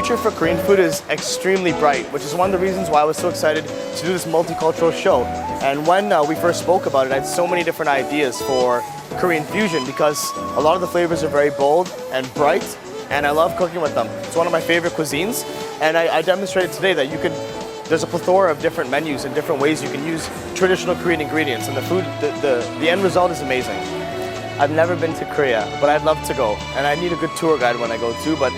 future for Korean food is extremely bright, which is one of the reasons why I was so excited to do this multicultural show. And when we first spoke about it, I had so many different ideas for Korean fusion because a lot of the flavors are very bold and bright, and I love cooking with them. It's one of my favorite cuisines, and I demonstrated today that there's a plethora of different menus and different ways you can use traditional Korean ingredients, and the food, the end result is amazing. I've never been to Korea, but I'd love to go, and I need a good tour guide when I go too, but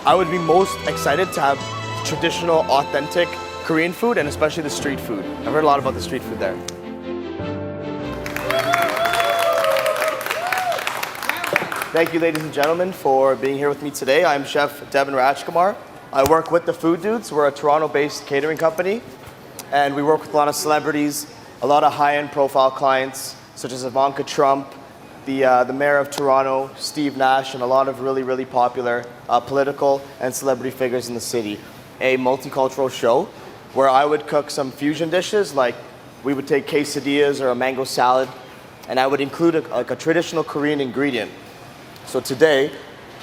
I would be most excited to have traditional, authentic Korean food, and especially the street food. I've heard a lot about the street food there. Thank you, ladies and gentlemen, for being here with me today. I'm Chef Devin Rajkumar. I work with the Food Dudes. We're a Toronto-based catering company, and we work with a lot of celebrities, a lot of high-end profile clients, such as Ivanka Trump, the mayor of Toronto, Steve Nash, and a lot of really popular political and celebrity figures in the city. A multicultural show where I would cook some fusion dishes, like we would take quesadillas or a mango salad, and I would include a traditional Korean ingredient. So today,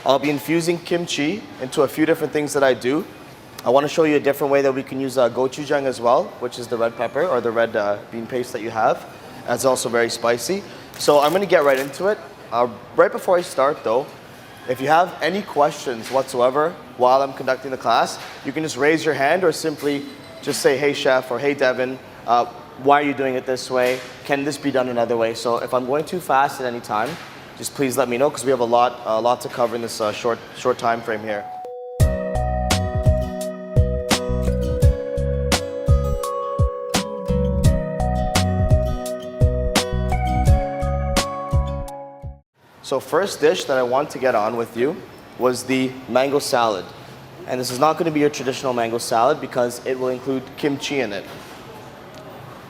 I'll be infusing kimchi into a few different things that I do. I want to show you a different way that we can use gochujang as well, which is the red pepper or the red bean paste that you have. That's also very spicy. So I'm going to get right into it. Right before I start though, if you have any questions whatsoever while I'm conducting the class, you can just raise your hand or simply just say, hey chef, or hey Devin, why are you doing it this way? Can this be done another way? So if I'm going too fast at any time, just please let me know because we have a lot to cover in this short time frame here. So first dish that I want to get on with you was the mango salad. And this is not going to be your traditional mango salad because it will include kimchi in it.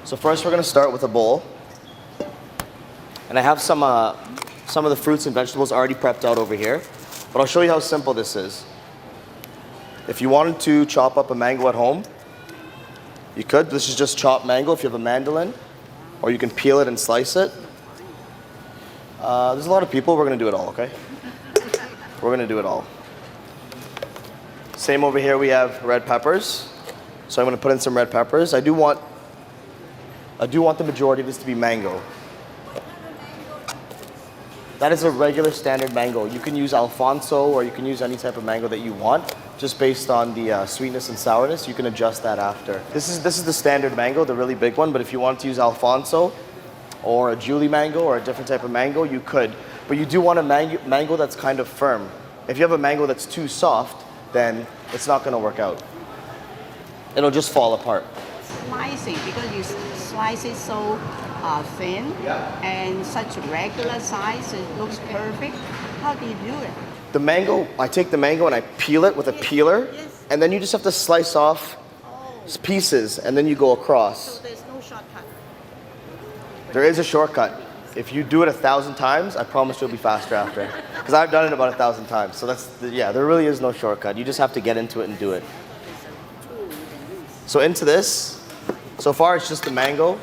So first we're going to start with a bowl. And I have some of the fruits and vegetables already prepped out over here. But I'll show you how simple this is. If you wanted to chop up a mango at home, you could. This is just chopped mango if you have a mandolin. Or you can peel it and slice it. There's a lot of people, we're going to do it all, okay? We're going to do it all. Same over here, we have red peppers. So I'm going to put in some red peppers. I do want the majority of this to be mango. That is a regular standard mango. You can use Alfonso or you can use any type of mango that you want, just based on the sweetness and sourness. You can adjust that after. This is the standard mango, the really big one, but if you want to use Alfonso, or a Julie mango or a different type of mango, you could. But you do want a mango that's kind of firm. If you have a mango that's too soft, then it's not going to work out. It'll just fall apart. Slicing, because you slice it so thin and such regular size, it looks perfect. How do you do it? The mango, I take the mango and I peel it with a peeler, and then you just have to slice off pieces, and then you go across. So there's no shortcut. There is a shortcut. If you do it 1,000 times, I promise you'll be faster after. Because I've done it about 1,000 times. So there really is no shortcut. You just have to get into it and do it. So into this, so far it's just the mango,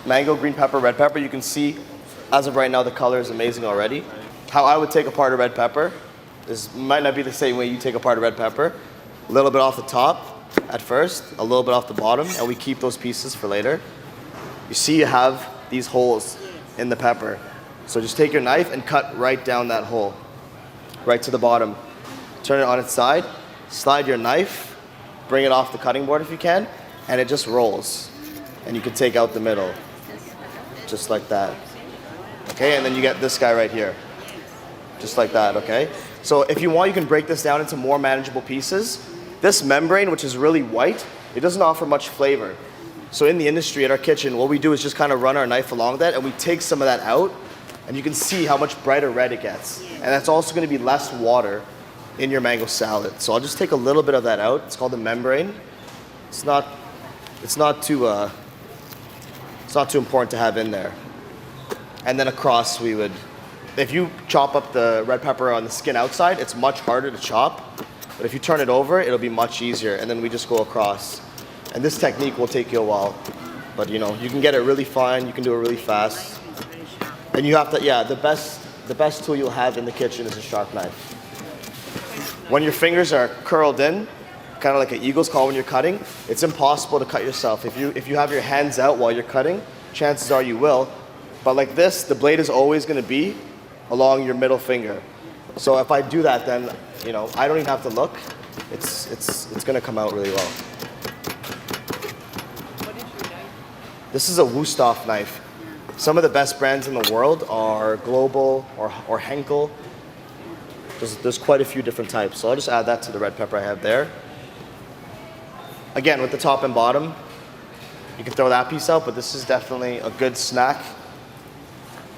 green pepper, red pepper. You can see, as of right now, the color is amazing already. How I would take apart a red pepper, this might not be the same way you take apart a red pepper. A little bit off the top at first, a little bit off the bottom, and we keep those pieces for later. You see you have these holes in the pepper. So just take your knife and cut right down that hole, right to the bottom. Turn it on its side, slide your knife, bring it off the cutting board if you can, and it just rolls. And you can take out the middle, just like that. Okay, and then you get this guy right here, just like that, okay? So if you want, you can break this down into more manageable pieces. This membrane, which is really white, it doesn't offer much flavor. So in the industry, at our kitchen, what we do is just kind of run our knife along that, and we take some of that out, and you can see how much brighter red it gets. And that's also going to be less water in your mango salad. So I'll just take a little bit of that out. It's called the membrane. It's not too important to have in there. And then across we would, if you chop up the red pepper on the skin outside, it's much harder to chop. But if you turn it over, it'll be much easier. And then we just go across. And this technique will take you a while, but you know, you can get it really fine, you can do it really fast. And you have to, the best tool you'll have in the kitchen is a sharp knife. When your fingers are curled in, kind of like an eagle's claw when you're cutting, it's impossible to cut yourself. If you have your hands out while you're cutting, chances are you will. But like this, the blade is always going to be along your middle finger. So if I do that, then I don't even have to look. It's going to come out really well. What is your knife? This is a Wusthof knife. Some of the best brands in the world are Global or Henkel. There's quite a few different types. So I'll just add that to the red pepper I have there. Again, with the top and bottom, you can throw that piece out, but this is definitely a good snack.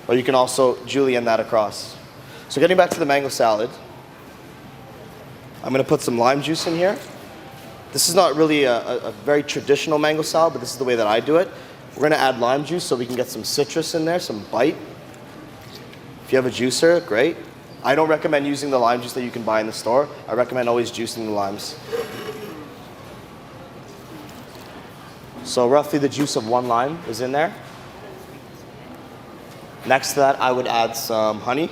Or you can also julienne that across. So getting back to the mango salad, I'm gonna put some lime juice in here. This is not really a very traditional mango salad, but this is the way that I do it. We're gonna add lime juice so we can get some citrus in there, some bite. If you have a juicer, great. I don't recommend using the lime juice that you can buy in the store. I recommend always juicing the limes. So roughly the juice of 1 lime is in there. Next to that, I would add some honey.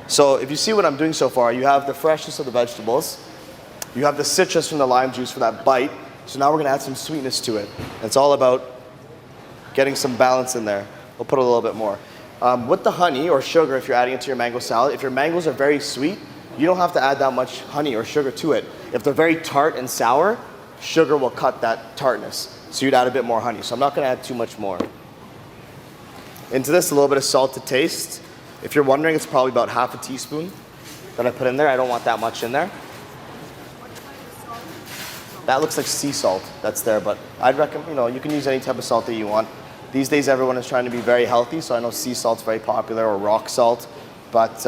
So if you see what I'm doing so far, you have the freshness of the vegetables. You have the citrus from the lime juice for that bite. So now we're gonna add some sweetness to it. It's all about getting some balance in there. We'll put a little bit more. With the honey or sugar, if you're adding it to your mango salad, if your mangoes are very sweet, you don't have to add that much honey or sugar to it. If they're very tart and sour, sugar will cut that tartness. So you'd add a bit more honey. So I'm not gonna add too much more. Into this, a little bit of salt to taste. If you're wondering, it's probably about half a teaspoon that I put in there. I don't want that much in there. That looks like sea salt that's there, but I'd recommend, you can use any type of salt that you want. These days, everyone is trying to be very healthy, so I know sea salt's very popular, or rock salt. But,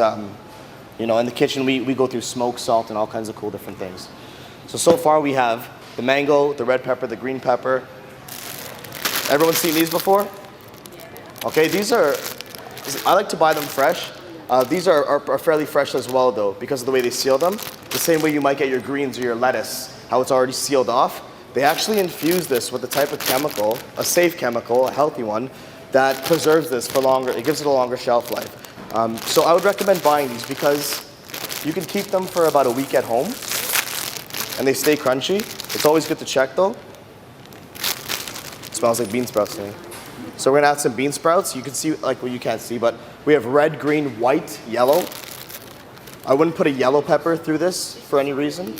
in the kitchen, we go through smoked salt and all kinds of cool different things. So far we have the mango, the red pepper, the green pepper. Everyone seen these before? Okay, I like to buy them fresh. These are fairly fresh as well though, because of the way they seal them. The same way you might get your greens or your lettuce, how it's already sealed off. They actually infuse this with a type of chemical, a safe chemical, a healthy one, that preserves this for longer. It gives it a longer shelf life. So I would recommend buying these because you can keep them for about a week at home and they stay crunchy. It's always good to check though. It smells like bean sprouts to me. So we're gonna add some bean sprouts. You can see, you can't see, but we have red, green, white, yellow. I wouldn't put a yellow pepper through this for any reason.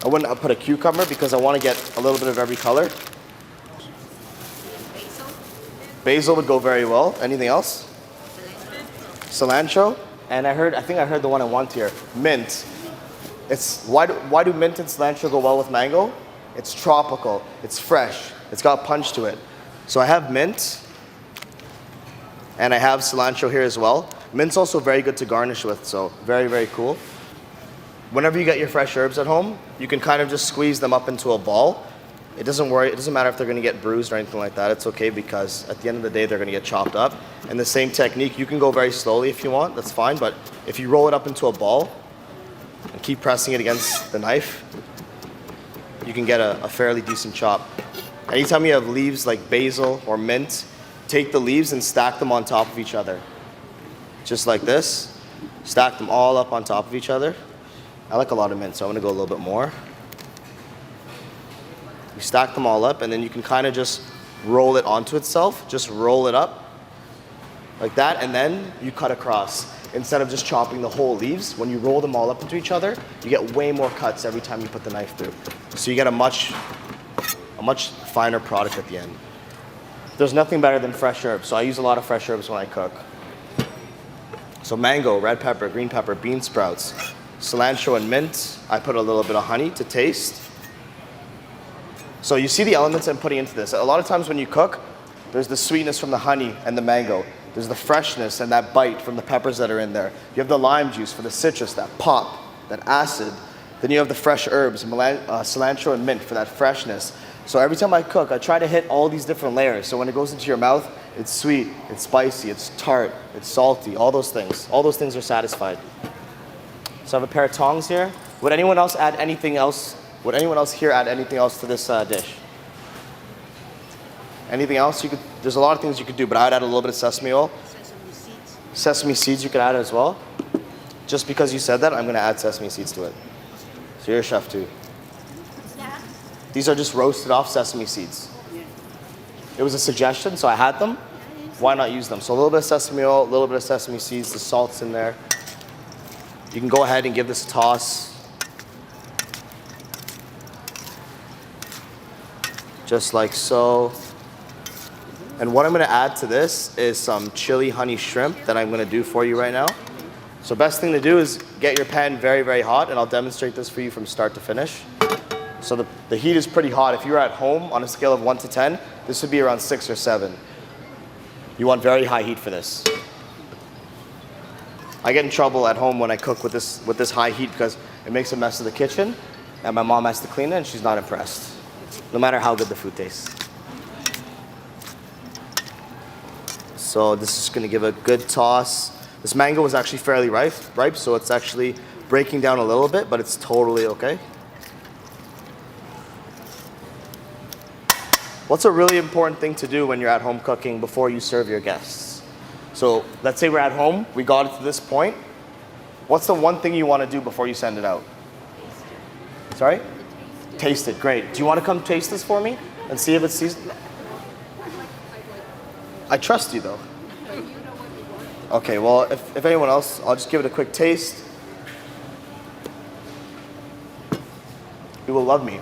I wouldn't put a cucumber because I want to get a little bit of every color. Basil would go very well. Anything else? Cilantro. And I think I heard the one I want here. Mint. Why do mint and cilantro go well with mango? It's tropical. It's fresh. It's got punch to it. So I have mint. And I have cilantro here as well. Mint's also very good to garnish with, so very, very cool. Whenever you get your fresh herbs at home, you can kind of just squeeze them up into a ball. It doesn't matter if they're gonna get bruised or anything like that. It's okay because at the end of the day, they're gonna get chopped up. And the same technique, you can go very slowly if you want, that's fine. But if you roll it up into a ball and keep pressing it against the knife, you can get a fairly decent chop. Anytime you have leaves like basil or mint, take the leaves and stack them on top of each other. Just like this. Stack them all up on top of each other. I like a lot of mint, so I'm gonna go a little bit more. You stack them all up and then you can kind of just roll it onto itself. Just roll it up like that, and then you cut across. Instead of just chopping the whole leaves, when you roll them all up into each other, you get way more cuts every time you put the knife through. So you get a much finer product at the end. There's nothing better than fresh herbs, so I use a lot of fresh herbs when I cook. So mango, red pepper, green pepper, bean sprouts, cilantro and mint. I put a little bit of honey to taste. So you see the elements I'm putting into this. A lot of times when you cook, there's the sweetness from the honey and the mango. There's the freshness and that bite from the peppers that are in there. You have the lime juice for the citrus, that pop, that acid. Then you have the fresh herbs, cilantro and mint for that freshness. So every time I cook, I try to hit all these different layers. So when it goes into your mouth, it's sweet, it's spicy, it's tart, it's salty, all those things. All those things are satisfied. So I have a pair of tongs here. Would anyone else add anything else? Would anyone else here add anything else to this dish? Anything else? There's a lot of things you could do, but I'd add a little bit of sesame oil. Sesame seeds. Sesame seeds you could add as well. Just because you said that, I'm gonna add sesame seeds to it. So you're a chef too. These are just roasted off sesame seeds. It was a suggestion, so I had them. Why not use them? So a little bit of sesame oil, a little bit of sesame seeds, the salt's in there. You can go ahead and give this a toss. Just like so. And what I'm gonna add to this is some chili honey shrimp that I'm gonna do for you right now. So best thing to do is get your pan very, very hot, and I'll demonstrate this for you from start to finish. So the heat is pretty hot. If you're at home on a scale of 1 to 10, this would be around 6 or 7. You want very high heat for this. I get in trouble at home when I cook with this high heat because it makes a mess of the kitchen, and my mom has to clean it, and she's not impressed, no matter how good the food tastes. So this is gonna give a good toss. This mango was actually fairly ripe, so it's actually breaking down a little bit, but it's totally okay. What's a really important thing to do when you're at home cooking before you serve your guests? So let's say we're at home, we got it to this point. What's the one thing you want to do before you send it out? Sorry? Taste it, great. Do you want to come taste this for me and see if it's seasoned? I trust you though. Okay, well, if anyone else, I'll just give it a quick taste. You will love me.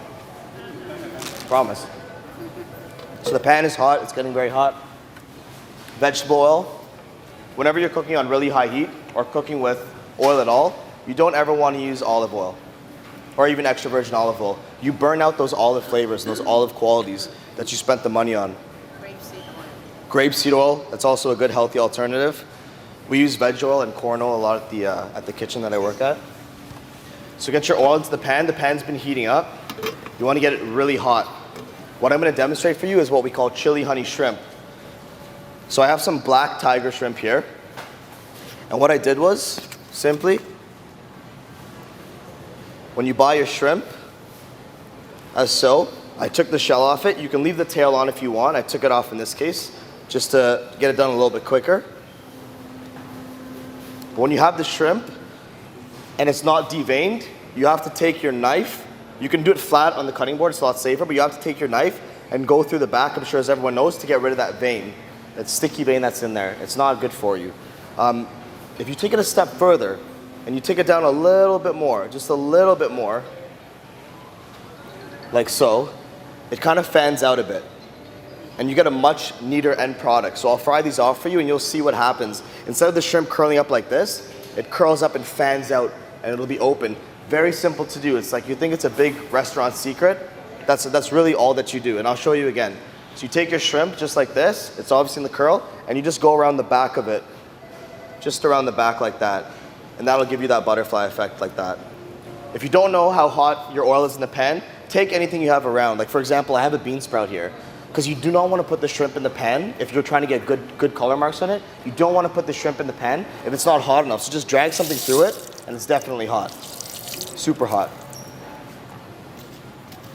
Promise. So the pan is hot, it's getting very hot. Vegetable oil. Whenever you're cooking on really high heat or cooking with oil at all, you don't ever want to use olive oil or even extra virgin olive oil. You burn out those olive flavors and those olive qualities that you spent the money on. Grapeseed oil, that's also a good healthy alternative. We use veg oil and corn oil a lot at the kitchen that I work at. So get your oil into the pan. The pan's been heating up. You want to get it really hot. What I'm going to demonstrate for you is what we call chili honey shrimp. So I have some black tiger shrimp here. And what I did was simply, when you buy your shrimp, as so, I took the shell off it. You can leave the tail on if you want. I took it off in this case, just to get it done a little bit quicker. But when you have the shrimp and it's not deveined, you have to take your knife. You can do it flat on the cutting board, it's a lot safer, but you have to take your knife and go through the back, I'm sure as everyone knows, to get rid of that vein, that sticky vein that's in there. It's not good for you. If you take it a step further and you take it down a little bit more, just a little bit more, like so, it kind of fans out a bit. And you get a much neater end product. So I'll fry these off for you and you'll see what happens. Instead of the shrimp curling up like this, it curls up and fans out and it'll be open. Very simple to do. It's like you think it's a big restaurant secret. That's really all that you do. And I'll show you again. So you take your shrimp just like this. It's obviously in the curl. And you just go around the back of it. Just around the back like that. And that'll give you that butterfly effect like that. If you don't know how hot your oil is in the pan, take anything you have around. Like for example, I have a bean sprout here. Because you do not want to put the shrimp in the pan if you're trying to get good color marks on it. You don't want to put the shrimp in the pan if it's not hot enough. So just drag something through it and it's definitely hot. Super hot.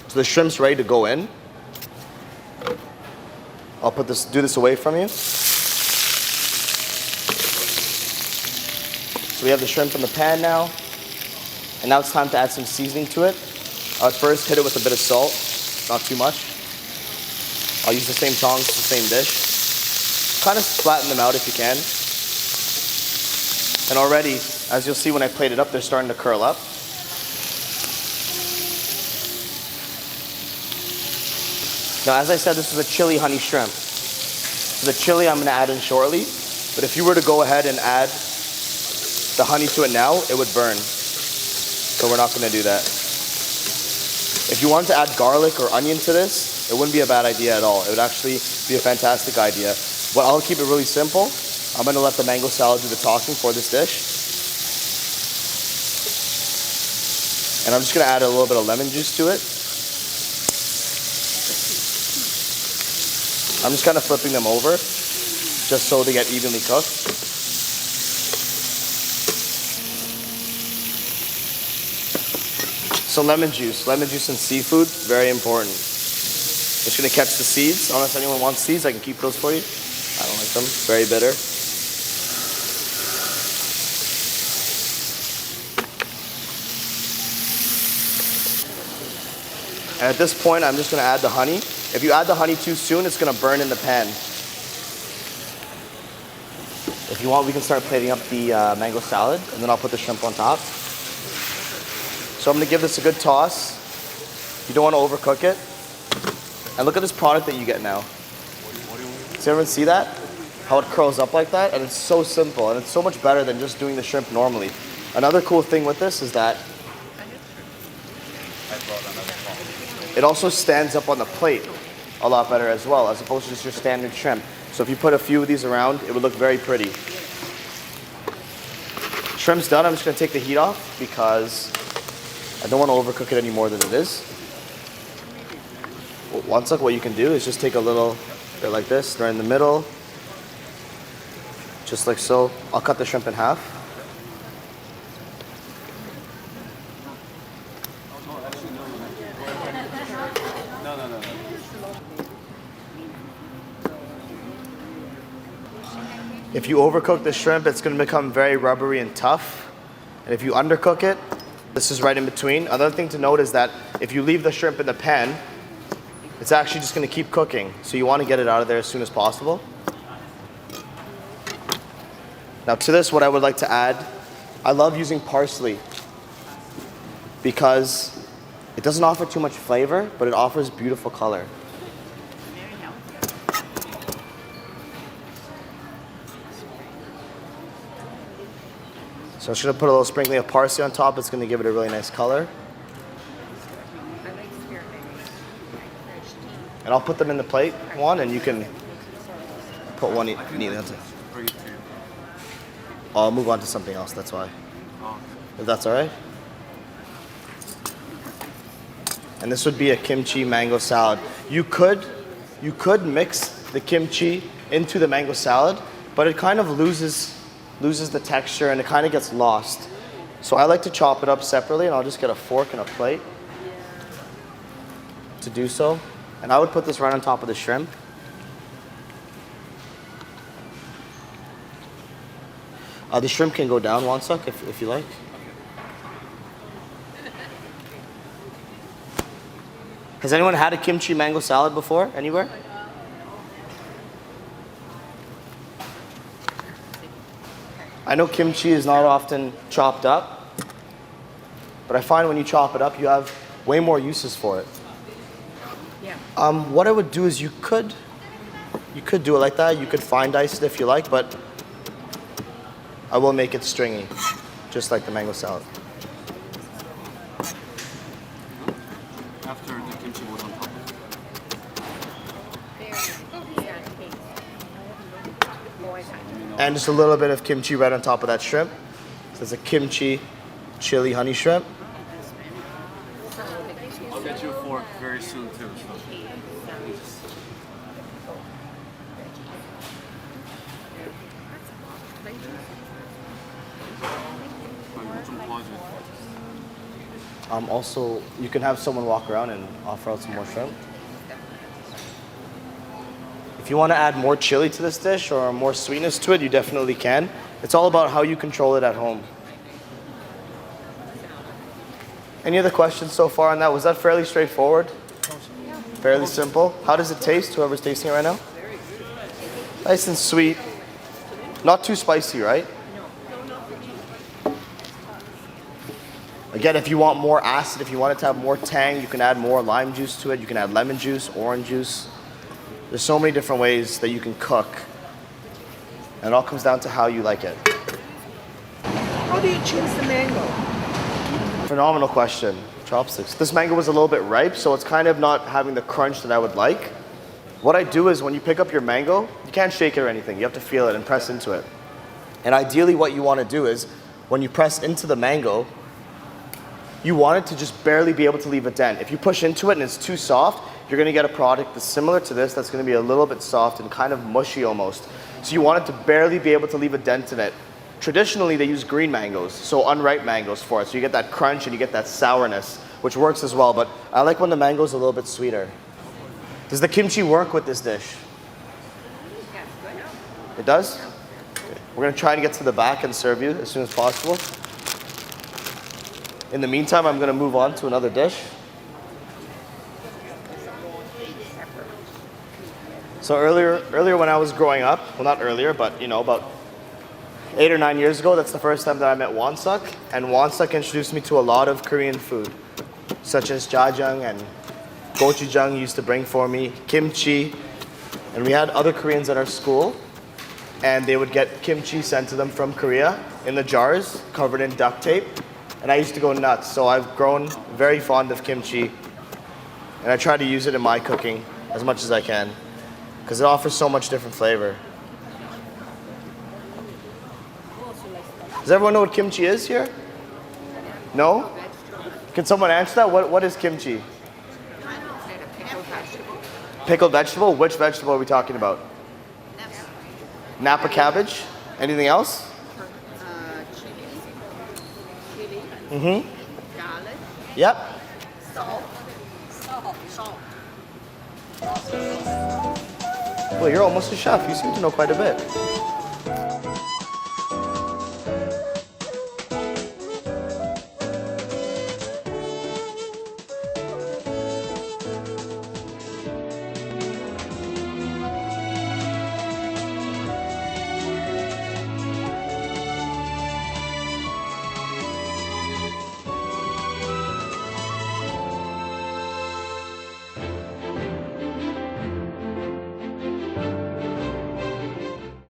So the shrimp's ready to go in. I'll do this away from you. So we have the shrimp in the pan now. And now it's time to add some seasoning to it. I would first hit it with a bit of salt, not too much. I'll use the same tongs, the same dish. Kind of flatten them out if you can. And already, as you'll see when I plate it up, they're starting to curl up. Now, as I said, this is a chili honey shrimp. So the chili I'm gonna add in shortly, but if you were to go ahead and add the honey to it now, it would burn. So we're not gonna do that. If you wanted to add garlic or onion to this, it wouldn't be a bad idea at all. It would actually be a fantastic idea. But I'll keep it really simple. I'm gonna let the mango salad do the talking for this dish. And I'm just gonna add a little bit of lemon juice to it. I'm just kind of flipping them over, just so they get evenly cooked. So lemon juice and seafood, very important. Just gonna catch the seeds. Unless anyone wants seeds, I can keep those for you. I don't like them, very bitter. And at this point, I'm just gonna add the honey. If you add the honey too soon, it's gonna burn in the pan. If you want, we can start plating up the mango salad, and then I'll put the shrimp on top. So I'm gonna give this a good toss. You don't wanna overcook it. And look at this product that you get now. Does everyone see that? How it curls up like that? And it's so simple, and it's so much better than just doing the shrimp normally. Another cool thing with this is that it also stands up on the plate a lot better as well, as opposed to just your standard shrimp. So if you put a few of these around, it would look very pretty. Shrimp's done. I'm just gonna take the heat off because I don't want to overcook it any more than it is. One sec, what you can do is just take a little bit like this, right in the middle, just like so. I'll cut the shrimp in half. If you overcook the shrimp, it's going to become very rubbery and tough. And if you undercook it, this is right in between. Another thing to note is that if you leave the shrimp in the pan, it's actually just going to keep cooking. So you want to get it out of there as soon as possible. Now to this, what I would like to add, I love using parsley because it doesn't offer too much flavor, but it offers beautiful color. So I'm just gonna put a little sprinkling of parsley on top. It's gonna give it a really nice color. And I'll put them in the plate, one, and you can put one neatly onto it. I'll move on to something else, that's why. If that's all right. And this would be a kimchi mango salad. You could mix the kimchi into the mango salad, but it kind of loses the texture and it kind of gets lost. So I like to chop it up separately, and I'll just get a fork and a plate to do so. And I would put this right on top of the shrimp. The shrimp can go down one sec if you like. Has anyone had a kimchi mango salad before, anywhere? I know kimchi is not often chopped up, but I find when you chop it up, you have way more uses for it. Yeah. What I would do is you could do it like that. You could fine dice it if you like, but I will make it stringy, just like the mango salad. After the kimchi was on top of it. And just a little bit of kimchi right on top of that shrimp. So it's a kimchi chili honey shrimp. I'll get you a fork very soon too. Also, you can have someone walk around and offer out some more shrimp. If you want to add more chili to this dish or more sweetness to it, you definitely can. It's all about how you control it at home. Any other questions so far on that? Was that fairly straightforward? Fairly simple. How does it taste, whoever's tasting it right now? Nice and sweet. Not too spicy, right? Again, if you want more acid, if you want it to have more tang, you can add more lime juice to it. You can add lemon juice, orange juice. There's so many different ways that you can cook. And it all comes down to how you like it. How do you choose the mango? Phenomenal question. Chopsticks. This mango was a little bit ripe, so it's kind of not having the crunch that I would like. What I do is when you pick up your mango, you can't shake it or anything. You have to feel it and press into it. And ideally what you want to do is when you press into the mango, you want it to just barely be able to leave a dent. If you push into it and it's too soft, you're gonna get a product that's similar to this that's gonna be a little bit soft and kind of mushy almost. So you want it to barely be able to leave a dent in it. Traditionally, they use green mangoes, so unripe mangoes for it. So you get that crunch and you get that sourness, which works as well, but I like when the mango's a little bit sweeter. Does the kimchi work with this dish? It does? Okay. We're gonna try to get to the back and serve you as soon as possible. In the meantime, I'm gonna move on to another dish. So earlier when I was growing up, well not earlier, but you know, about 8 or 9 years ago, that's the first time that I met Wonsuk. And Wonsuk introduced me to a lot of Korean food, such as jajang and gochujang used to bring for me, kimchi. And we had other Koreans at our school, and they would get kimchi sent to them from Korea in the jars, covered in duct tape. And I used to go nuts, so I've grown very fond of kimchi. And I try to use it in my cooking as much as I can, because it offers so much different flavor. Does everyone know what kimchi is here? No? Can someone answer that? What is kimchi? Pickled vegetable? Which vegetable are we talking about? Napa cabbage? Anything else? Chili, Mm-hmm. garlic, Yep. salt. Well, you're almost a chef. You seem to know quite a bit.